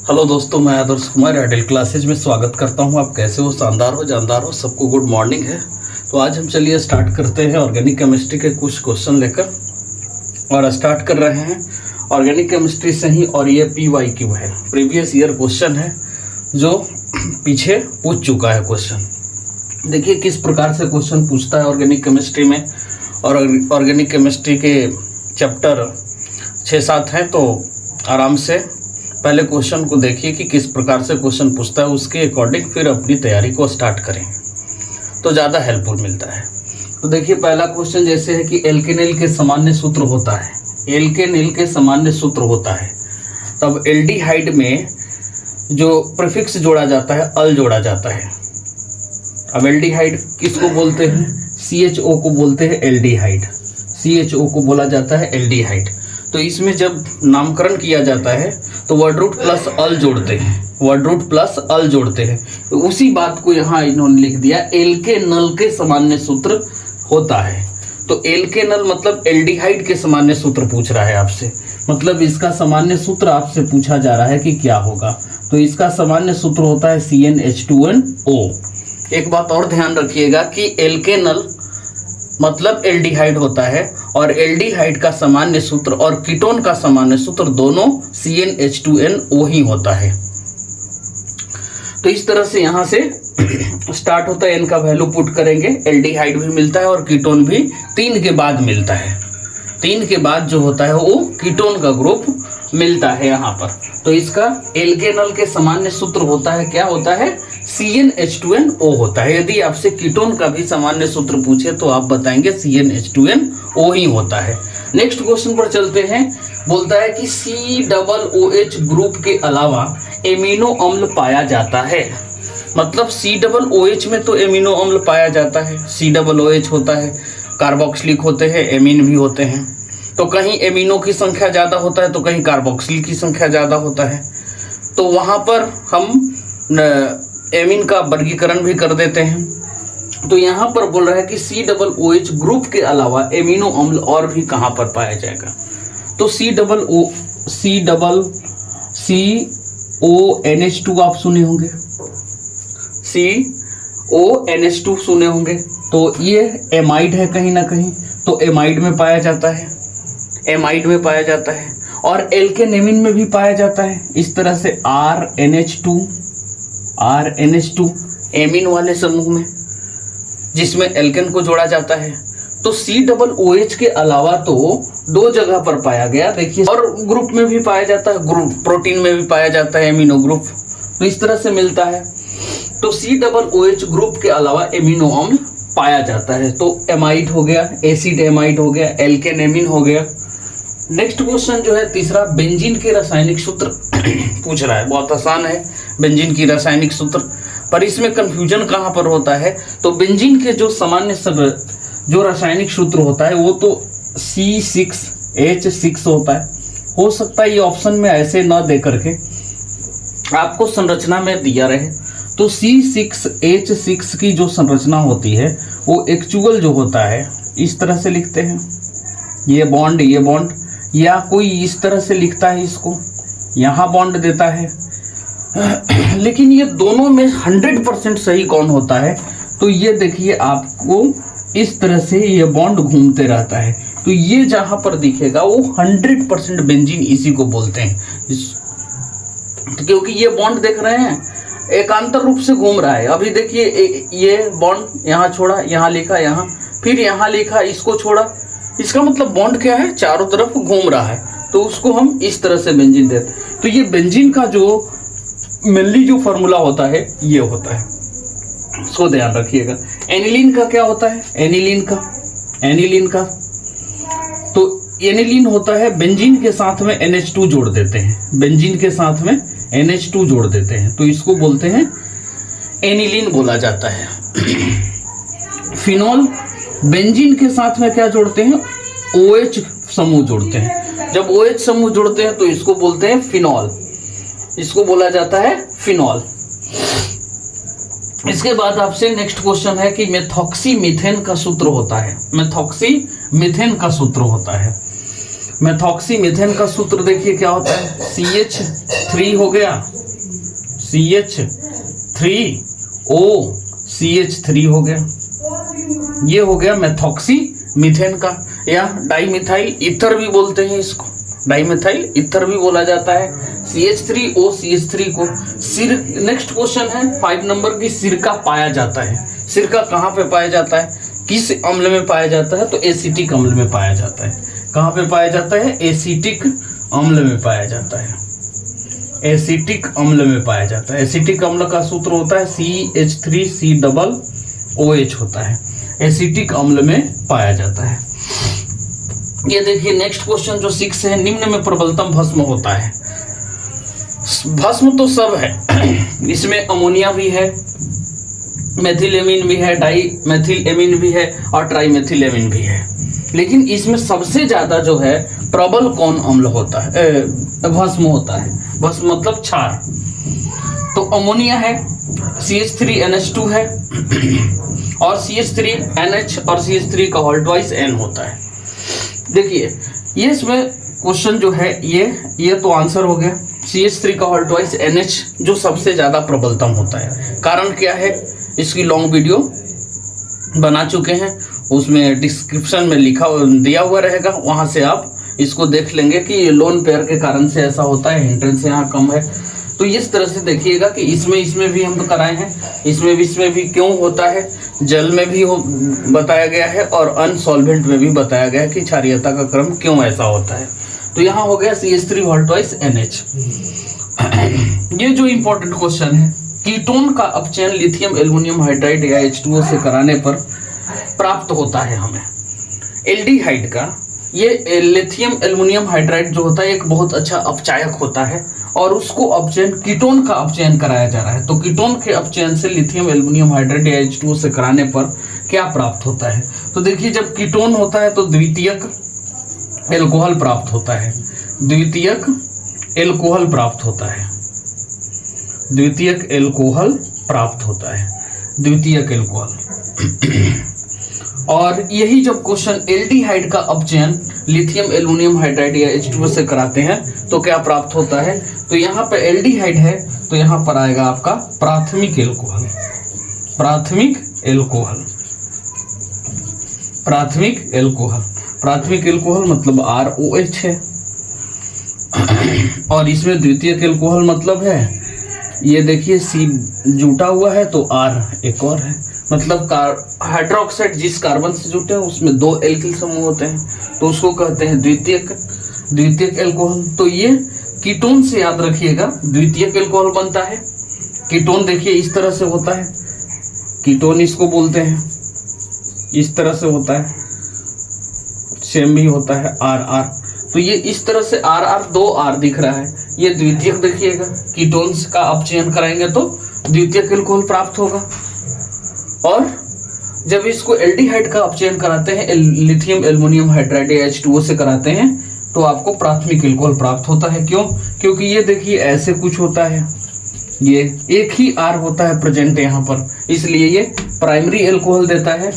Hello दोस्तों, मैं Adarsh Kumar Airtel classes में स्वागत करता हूं। आप कैसे हो? शानदार हो, जानदार हो, सबको गुड मॉर्निंग है। तो आज हम चलिए स्टार्ट करते हैं ऑर्गेनिक केमिस्ट्री के कुछ क्वेश्चन लेकर, और स्टार्ट कर रहे हैं ऑर्गेनिक केमिस्ट्री से ही। और ये PYQ है, प्रीवियस ईयर क्वेश्चन है जो पीछे पूछ चुका है क्वेश्चन। देखिए किस प्रकार से क्वेश्चन पूछता है ऑर्गेनिक केमिस्ट्री में। और ऑर्गेनिक केमिस्ट्री के चैप्टर 6-7 हैं, तो आराम से पहले क्वेश्चन को देखिए कि किस प्रकार से क्वेश्चन पूछता है, उसके अकॉर्डिंग फिर अपनी तैयारी को स्टार्ट करें तो ज़्यादा हेल्पफुल मिलता है। तो देखिए पहला क्वेश्चन जैसे है कि एल्केनिल के सामान्य सूत्र होता है, एल्केनिल के सामान्य सूत्र होता है, तब एल्डिहाइड में जो प्रीफिक्स जोड़ा जाता है अल जोड़ा जाता है। अब एल्डिहाइड किसको बोलते हैं? CHO को बोलते हैं एल्डिहाइड, CHO को बोला जाता है एल्डिहाइड। तो इसमें जब नामकरण किया जाता है तो वर्ड रूट प्लस अल जोड़ते हैं, वर्ड रूट प्लस अल जोड़ते हैं। तो उसी बात को यहाँ इन्होंने लिख दिया, एल्केनल के सामान्य सूत्र होता है। तो एल्केनल मतलब एल्डिहाइड के सामान्य सूत्र पूछ रहा है आपसे, मतलब इसका सामान्य सूत्र आपसे पूछा जा रहा है कि क्या होगा। तो इसका सामान्य सूत्र होता है CnH2nO। एक बात और ध्यान रखिएगा कि एल्केनल मतलब एल्डिहाइड होता है, और एल्डिहाइड का सामान्य सूत्र और कीटोन का सामान्य सूत्र दोनों CnH2nO ही होता है। तो इस तरह से यहाँ से स्टार्ट होता है, n का वैल्यू पुट करेंगे, एल्डिहाइड भी मिलता है और कीटोन भी 3 के बाद मिलता है। 3 के बाद जो होता है वो कीटोन का ग्रुप मिलता है यहाँ पर। तो इसका एल्केनल के सामान्य सूत्र होता है, क्या होता है? CnH2nO होता है। यदि आपसे कीटोन का भी सामान्य सूत्र पूछे तो आप बताएंगे CnH2nO ही होता है। नेक्स्ट क्वेश्चन पर चलते हैं। बोलता है कि COOH ग्रुप के अलावा एमिनो अम्ल पाया जाता है। मतलब COOH में तो एमिनो अम्ल पाया जाता है, COOH होता है, कार्बोक्सिलिक होते हैं, एमीन भी होते हैं। तो कहीं एमिनो की संख्या ज़्यादा होता है तो कहीं कार्बोक्सिल की संख्या ज़्यादा होता है। तो वहाँ पर हम एमीन का वर्गीकरण भी कर देते हैं। तो यहाँ पर बोल रहा है कि COOH ग्रुप के अलावा एमिनो अम्ल और भी कहाँ पर पाया जाएगा। तो CONH2 आप सुने होंगे, CONH2 सुने होंगे। तो ये एमाइड है कहीं ना कहीं, तो एमाइड में पाया जाता है, एमाइड में पाया जाता है। और एल्केनेमिन में भी पाया जाता है। इस तरह से RNH2 एमीन वाले समूह में, जिसमें एल्केन को जोड़ा जाता है। तो COOH के अलावा तो 2 जगह पर पाया गया, देखिए, और ग्रुप में भी पाया जाता है, ग्रुप प्रोटीन में भी पाया जाता है एमिनो ग्रुप। तो इस तरह से मिलता है। तो COOH ग्रुप के अलावा एमिनो अम्ल पाया जाता है। तो एमाइड हो गया, एसिड एमाइड हो गया, एल्केन एमीन हो गया। नेक्स्ट क्वेश्चन जो है तीसरा, बेंजीन के रासायनिक सूत्र पूछ रहा है। बहुत आसान है बेंजीन की रासायनिक सूत्र, पर इसमें कंफ्यूजन कहाँ पर होता है? तो बेंजीन के जो सामान्य जो रासायनिक सूत्र होता है वो तो C6H6 होता है। हो सकता है ये ऑप्शन में ऐसे न दे करके आपको संरचना में दिया रहे। तो C6H6 की जो संरचना होती है वो एक्चुअल जो होता है इस तरह से लिखते हैं, ये बॉन्ड, या कोई इस तरह से लिखता है, इसको यहाँ बॉन्ड देता है। लेकिन ये दोनों में 100% सही कौन होता है? तो ये देखिए आपको इस तरह से ये बॉन्ड घूमते रहता है। तो ये जहां पर दिखेगा वो 100% बेंजीन इसी को बोलते हैं। तो क्योंकि ये बॉन्ड देख रहे हैं एकांतर रूप से घूम रहा है। अभी देखिए ये बॉन्ड यहाँ छोड़ा, यहाँ लिखा, यहाँ फिर यहाँ लिखा, इसको छोड़ा। इसका मतलब बॉन्ड क्या है? चारों तरफ घूम रहा है। तो उसको हम इस तरह से बेंजीन देते हैं। तो ये बेंजीन का जो मेनली जो फॉर्मूला होता है ये होता है, इसको ध्यान रखिएगा। एनिलीन का क्या होता है? एनिलीन का तो एनिलीन होता है बेंजीन के साथ में NH2 जोड़ देते हैं, बेंजीन के साथ में NH2 जोड़ देते हैं, तो इसको बोलते हैं एनिलीन बोला जाता है। फिनॉल, बेंजीन के साथ में क्या जोड़ते हैं? OH समूह जोड़ते हैं। जब OH समूह जोड़ते हैं तो इसको बोलते हैं फिनॉल, इसको बोला जाता है फिनॉल। इसके बाद आपसे नेक्स्ट क्वेश्चन है कि मेथॉक्सी मीथेन का सूत्र होता है, मेथॉक्सी मीथेन का सूत्र होता है। मेथॉक्सीमीथेन का सूत्र देखिए क्या होता है, CH3 हो गया, CH3OCH3 हो गया, ये हो गया मेथॉक्सीमीथेन का, या डाइमिथाइल ईथर भी बोलते हैं इसको, डाइमिथाइल ईथर भी बोला जाता है CH3OCH3 को। नेक्स्ट क्वेश्चन है 5 नंबर की, सिरका पाया जाता है, सिरका कहाँ पे पाया जाता है, किस अम्ल में पाया जाता है, तो एसिटिक अम्ल में पाया जाता है। कहाँ पे पाया जाता है, एसिटिक अम्ल में पाया जाता है, एसिटिक अम्ल में पाया जाता है। एसिटिक अम्ल का सूत्र होता है CH3COOH होता है, एसिटिक अम्ल में पाया जाता है। ये देखिए नेक्स्ट क्वेश्चन जो 6 है, निम्न में प्रबलतम भस्म होता है। भस्म तो सब है, इसमें अमोनिया भी है, मेथिलेमिन भी है, डाई मेथिलेमिन भी है और ट्राईमेथिलेमिन भी है, लेकिन इसमें सबसे ज्यादा जो है प्रबल कौन अम्ल होता है, भस्म होता है, भस्म मतलब क्षार। तो अमोनिया है, CH3NH2 है और CH3NH और CH3 का होल ट्वाइस N होता है। देखिए ये इसमें क्वेश्चन जो है ये तो आंसर हो गया, CH3 का होल ट्वाइस NH जो सबसे ज्यादा प्रबलतम होता है। कारण क्या है, इसकी लॉन्ग वीडियो बना चुके हैं, उसमें डिस्क्रिप्शन में लिखा दिया हुआ रहेगा, वहां से आप इसको देख लेंगे कि लोन पेयर के कारण से ऐसा होता है, हिंड्रेंस यहाँ कम है। तो इस तरह से देखिएगा कि इसमें भी हम तो कराए हैं, इसमें भी क्यों होता है, जल में भी बताया गया है और अनसॉल्वेंट में भी बताया गया है कि क्षारीयता का क्रम क्यों ऐसा होता है। तो यहाँ हो गया CH3 होल ट्वाइस NH। ये जो इंपॉर्टेंट क्वेश्चन है, कीटोन का अपचयन लिथियम एल्युमिनियम हाइड्राइड या H2O से कराने पर प्राप्त होता है हमें। एल्डिहाइड का ये लिथियम एल्युमिनियम हाइड्राइड जो होता है एक बहुत अच्छा अपचायक होता है और उसको अपचयन, कीटोन का अपचयन कराया जा रहा है। तो कीटोन के अपचयन से लिथियम एल्युमिनियम हाइड्राइड या H2O से कराने पर क्या प्राप्त होता है, तो देखिए जब कीटोन होता है तो द्वितीयक एल्कोहल प्राप्त होता है, द्वितीयक एल्कोहल प्राप्त होता है, द्वितीयक एल्कोहल प्राप्त होता है, द्वितीयक एल्कोहल। और यही जब क्वेश्चन एल्डिहाइड का अपचयन लिथियम एल्युमिनियम हाइड्राइड या H2O से कराते हैं तो क्या प्राप्त होता है, तो यहाँ पे एल्डिहाइड है तो यहाँ पर आएगा आपका प्राथमिक एल्कोहल, प्राथमिक एल्कोहल, प्राथमिक एल्कोहल, प्राथमिक एल्कोहल मतलब ROH है। और इसमें द्वितीयक एल्कोहल मतलब है, ये देखिए C जुटा हुआ है तो R एक और है, मतलब हाइड्रोक्साइड जिस कार्बन से जुटे हैं उसमें 2 एल्किल समूह होते हैं तो उसको कहते हैं द्वितीयक एल्कोहल। तो ये कीटोन से याद रखिएगा, द्वितीयक एल्कोहल बनता है। कीटोन देखिए इस तरह से होता है, कीटोन इसको बोलते हैं, इस तरह से होता है, सेम भी होता है RR। तो ये इस तरह से RR 2R दिख रहा है, ये द्वितीयक देखिएगा, कीटोन का अपचयन कराएंगे तो द्वितीयक एल्कोहल प्राप्त होगा। और जब इसको एल्डिहाइड का अपचयन कराते हैं, लिथियम एल्युमिनियम हाइड्राइड या H2O से कराते हैं तो आपको प्राथमिक एल्कोहल प्राप्त होता है। क्यों, क्योंकि ये देखिए ऐसे कुछ होता है, ये एक ही R होता है प्रेजेंट यहाँ पर, इसलिए ये प्राइमरी एल्कोहल देता है,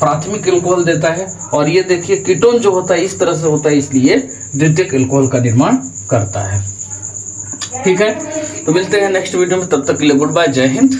प्राथमिक एल्कोहल देता है। और ये देखिए कीटोन जो होता है इस तरह से होता है, इसलिए द्वितीयक एल्कोहल का निर्माण करता है। ठीक है, तो मिलते हैं नेक्स्ट वीडियो में, तब तक के लिए गुड बाय, जय हिंद।